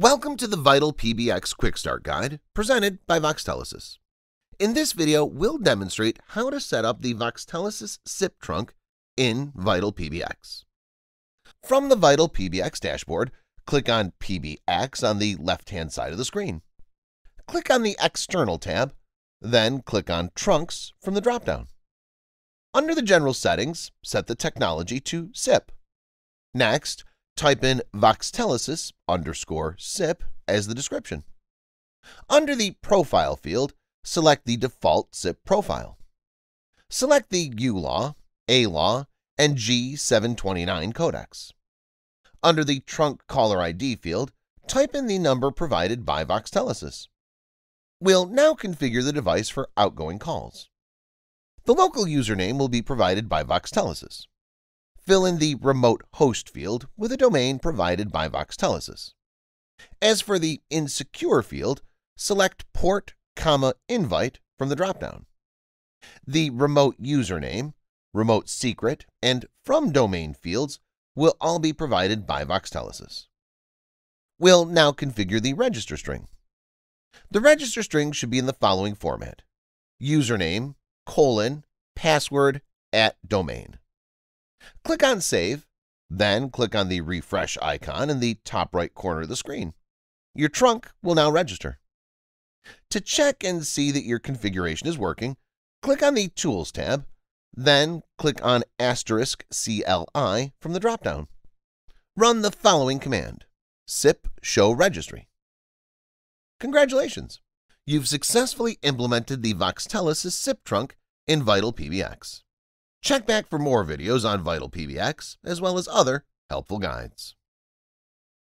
Welcome to the Vital PBX Quick Start Guide presented by Voxtelesys. In this video, we'll demonstrate how to set up the Voxtelesys SIP trunk in Vital PBX. From the Vital PBX dashboard, click on PBX on the left-hand side of the screen. Click on the External tab, then click on Trunks from the dropdown. Under the General Settings, set the technology to SIP. Next, type in Voxtelesys_SIP as the description. Under the Profile field, select the default SIP profile. Select the ULAW, ALAW, and G729 codecs. Under the Trunk Caller ID field, type in the number provided by Voxtelesys. We'll now configure the device for outgoing calls. The local username will be provided by Voxtelesys. Fill in the Remote Host field with a domain provided by Voxtelesys. As for the Insecure field, select Port, Invite from the dropdown. The Remote Username, Remote Secret, and From Domain fields will all be provided by Voxtelesys. We'll now configure the register string. The register string should be in the following format: username, password, @domain. Click on Save, then click on the refresh icon in the top right corner of the screen. Your trunk will now register. To check and see that your configuration is working, click on the Tools tab, then click on *CLI from the dropdown. Run the following command: SIP show registry. Congratulations! You've successfully implemented the Voxtelesys SIP trunk in Vital PBX. Check back for more videos on Vital PBX as well as other helpful guides.